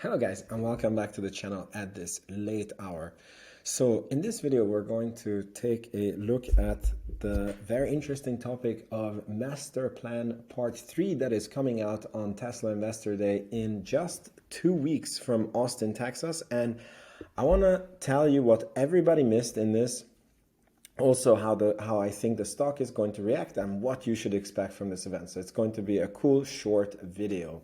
Hello guys, and welcome back to the channel at this late hour. So in this video we're going to take a look at the very interesting topic of Master Plan Part 3 that is coming out on Tesla Investor Day in just 2 weeks from Austin, Texas. And I want to tell you what everybody missed in this, also how I think the stock is going to react and what you should expect from this event. So it's going to be a cool short video.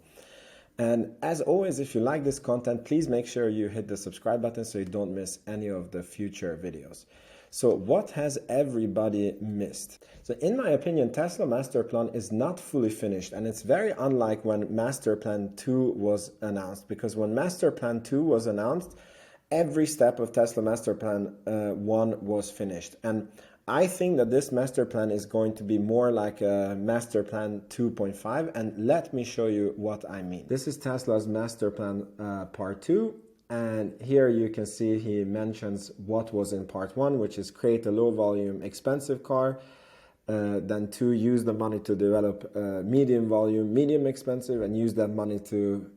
And as always, if you like this content, please make sure you hit the subscribe button so you don't miss any of the future videos. So what has everybody missed? So in my opinion, Tesla Master Plan is not fully finished, and it's very unlike when Master Plan 2 was announced, because when Master Plan 2 was announced, every step of Tesla Master Plan 1 was finished. And I think that this master plan is going to be more like a master plan 2.5, and let me show you what I mean. This is Tesla's master plan part 2, and here you can see he mentions what was in part 1, which is create a low volume expensive car, then 2, use the money to develop medium volume medium expensive, and use that money to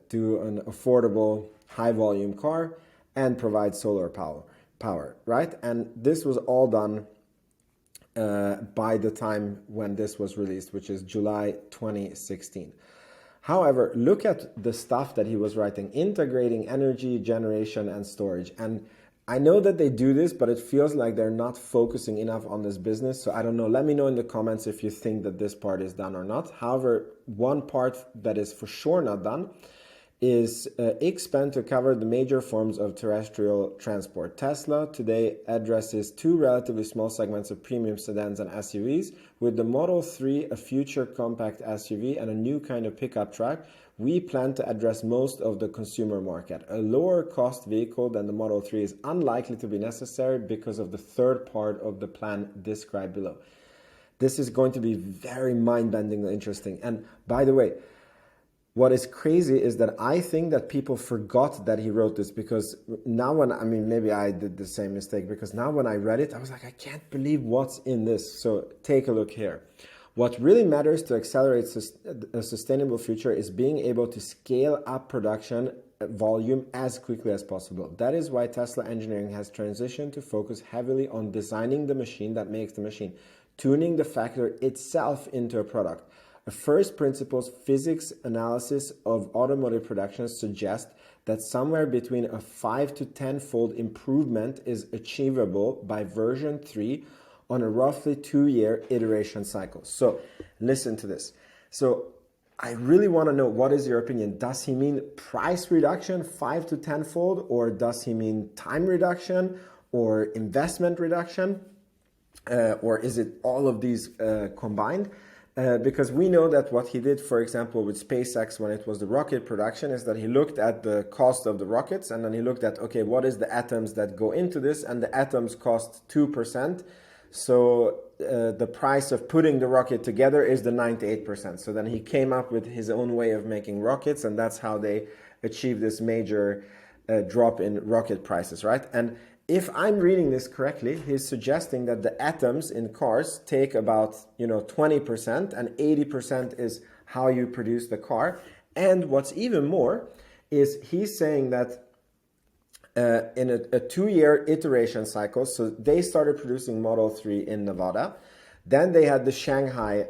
do an affordable high volume car and provide solar power, right? And this was all done by the time when this was released, which is July 2016. However, look at the stuff that he was writing, integrating energy, generation, and storage. And I know that they do this, but it feels like they're not focusing enough on this business. So I don't know. Let me know in the comments if you think that this part is done or not. However, one part that is for sure not done is expand to cover the major forms of terrestrial transport. Tesla today addresses 2 relatively small segments of premium sedans and SUVs. With the Model 3, a future compact SUV, and a new kind of pickup truck, we plan to address most of the consumer market. A lower cost vehicle than the Model 3 is unlikely to be necessary because of the third part of the plan described below. This is going to be very mind-bendingly interesting. And by the way, what is crazy is that I think that people forgot that he wrote this, because now maybe I did the same mistake, because now when I read it, I was like, I can't believe what's in this. So take a look here. What really matters to accelerate a sustainable future is being able to scale up production volume as quickly as possible. That is why Tesla engineering has transitioned to focus heavily on designing the machine that makes the machine, tuning the factory itself into a product. A first principles physics analysis of automotive production suggests that somewhere between a 5 to 10-fold improvement is achievable by version 3 on a roughly 2-year iteration cycle. So listen to this. So I really want to know, what is your opinion? Does he mean price reduction 5 to 10-fold, or does he mean time reduction or investment reduction? Or is it all of these combined? Because we know that what he did, for example, with SpaceX when it was the rocket production, is that he looked at the cost of the rockets, and then he looked at, okay, what is the atoms that go into this, and the atoms cost 2%. So the price of putting the rocket together is the 98%. So then he came up with his own way of making rockets, and that's how they achieved this major drop in rocket prices, right? And if I'm reading this correctly, he's suggesting that the atoms in cars take about 20%, and 80% is how you produce the car. And what's even more is he's saying that in a 2-year iteration cycle, so they started producing Model 3 in Nevada, then they had the Shanghai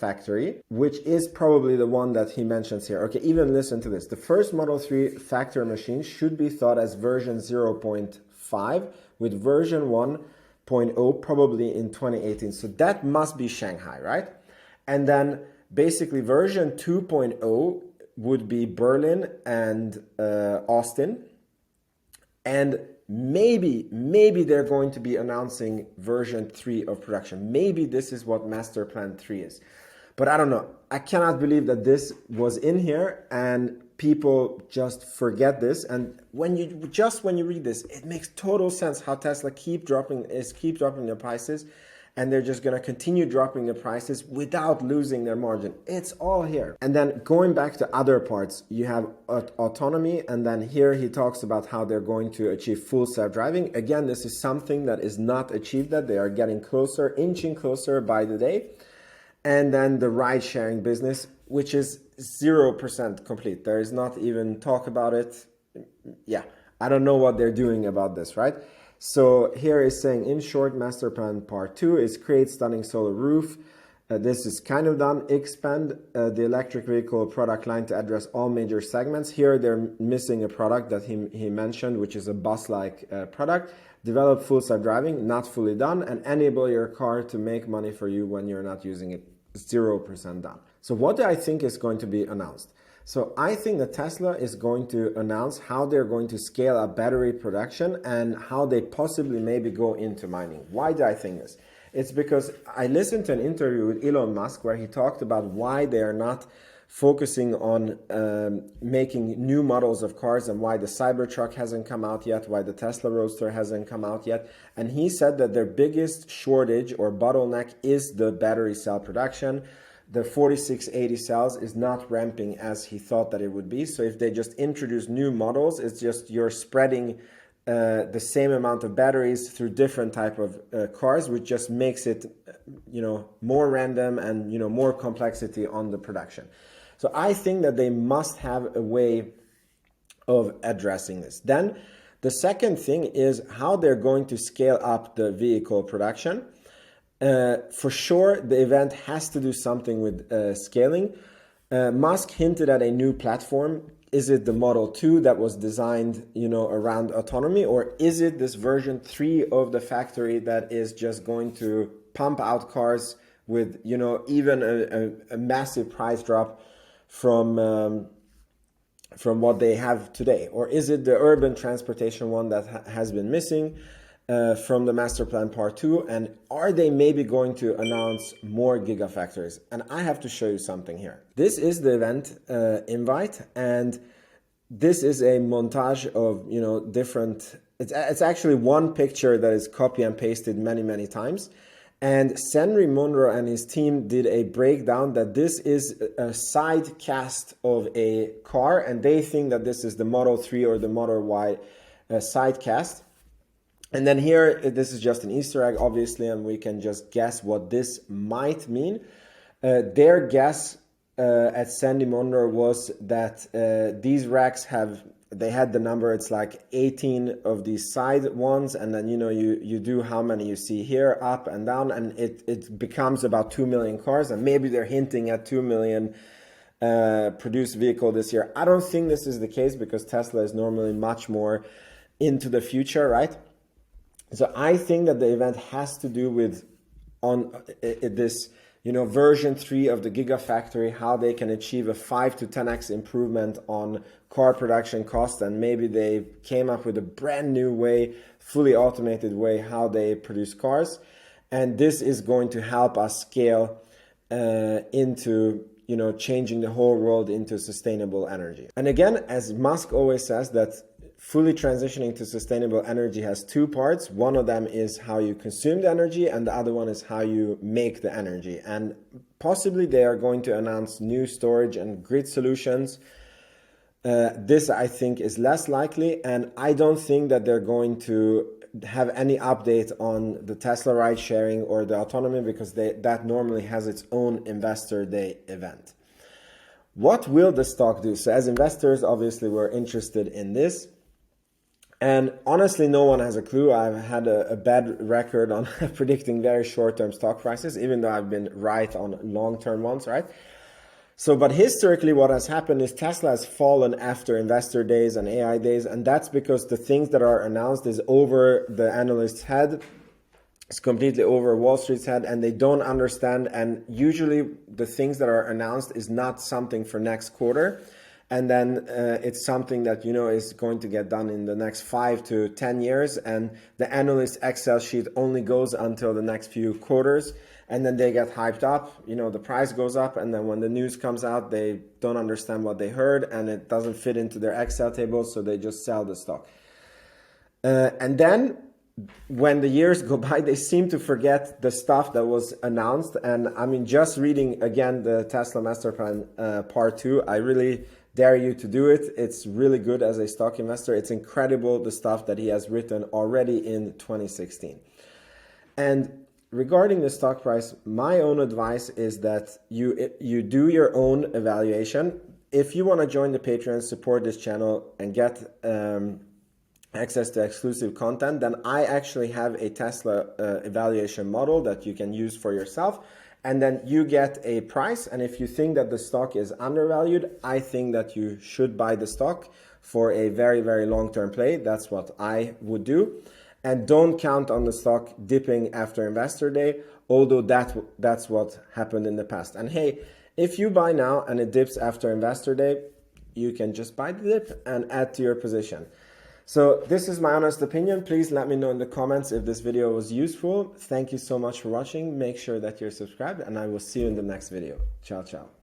factory, which is probably the one that he mentions here. Okay, even listen to this. The first Model 3 factory machine should be thought as version 0.5, with version 1.0 probably in 2018. So that must be Shanghai, right? And then basically version 2.0 would be Berlin and Austin. And maybe they're going to be announcing version 3 of production. Maybe this is what Master Plan 3 is. But I don't know. I cannot believe that this was in here and people just forget this. And when you read this, it makes total sense how Tesla keep dropping their prices, and they're just going to continue dropping the prices without losing their margin. It's all here. And then going back to other parts, you have autonomy, and then here he talks about how they're going to achieve full self-driving. Again, this is something that is not achieved, that they are getting closer, inching closer by the day. and then the ride sharing business, which is 0% complete. There is not even talk about it. Yeah, I don't know what they're doing about this, right? So here is saying, in short, master plan part 2 is create stunning solar roof. This is kind of done. Expand the electric vehicle product line to address all major segments. Here they're missing a product that he mentioned, which is a bus-like product. Develop full self-driving, not fully done, and enable your car to make money for you when you're not using it, 0% done. So what do I think is going to be announced? So I think that Tesla is going to announce how they're going to scale up battery production and how they possibly maybe go into mining. Why do I think this? It's because I listened to an interview with Elon Musk where he talked about why they are not focusing on making new models of cars and why the Cybertruck hasn't come out yet, why the Tesla Roadster hasn't come out yet. And he said that their biggest shortage or bottleneck is the battery cell production. The 4680 cells is not ramping as he thought that it would be. So if they just introduce new models, it's just you're spreading the same amount of batteries through different type of cars, which just makes it, more random and, more complexity on the production. So I think that they must have a way of addressing this. Then the second thing is how they're going to scale up the vehicle production. For sure, the event has to do something with scaling. Musk hinted at a new platform. Is it the Model 2 that was designed, around autonomy, or is it this version 3 of the factory that is just going to pump out cars with, even a massive price drop from what they have today? Or is it the urban transportation one that has been missing from the master plan part 2? And are they maybe going to announce more gigafactories? And I have to show you something here. This is the event invite, and this is a montage of different. It's actually one picture that is copy and pasted many times. And Henry Monroe and his team did a breakdown that this is a side cast of a car, and they think that this is the Model 3 or the Model Y side cast. And then here, this is just an Easter egg, obviously, and we can just guess what this might mean. Their guess at Sandy Monroe was that these racks they had the number, it's like 18 of these side ones, and then, you do how many you see here, up and down, and it becomes about 2 million cars, and maybe they're hinting at 2 million produced vehicle this year. I don't think this is the case because Tesla is normally much more into the future, right? So I think that the event has to do with this, version 3 of the Gigafactory, how they can achieve a 5 to 10x improvement on car production cost, and maybe they came up with a brand new way, fully automated way, how they produce cars, and this is going to help us scale into changing the whole world into sustainable energy. And again, as Musk always says, that fully transitioning to sustainable energy has two parts. One of them is how you consume the energy, and the other one is how you make the energy. And possibly they are going to announce new storage and grid solutions. This, I think, is less likely, and I don't think that they're going to have any update on the Tesla ride sharing or the autonomy, because that normally has its own investor day event. What will the stock do? So as investors, obviously, we're interested in this. And honestly, no one has a clue. I've had a bad record on predicting very short-term stock prices, even though I've been right on long-term ones, right? So, but historically, what has happened is Tesla has fallen after investor days and AI days, and that's because the things that are announced is over the analyst's head. It's completely over Wall Street's head, and they don't understand. And usually the things that are announced is not something for next quarter. And then it's something that, is going to get done in the next 5 to 10 years. And the analyst Excel sheet only goes until the next few quarters. And then they get hyped up, the price goes up. And then when the news comes out, they don't understand what they heard and it doesn't fit into their Excel tables. So they just sell the stock. And then when the years go by, they seem to forget the stuff that was announced. And I mean, just reading again the Tesla Master Plan Part 2, I really dare you to do it. It's really good as a stock investor. It's incredible the stuff that he has written already in 2016. And regarding the stock price, my own advice is that you do your own evaluation. If you want to join the Patreon, support this channel, and get access to exclusive content, then I actually have a Tesla evaluation model that you can use for yourself. And then you get a price. And if you think that the stock is undervalued, I think that you should buy the stock for a very, very long-term play. That's what I would do. And don't count on the stock dipping after investor day, although that's what happened in the past. And hey, if you buy now and it dips after investor day, you can just buy the dip and add to your position. So this is my honest opinion. Please let me know in the comments if this video was useful. Thank you so much for watching. Make sure that you're subscribed, and I will see you in the next video. Ciao, ciao.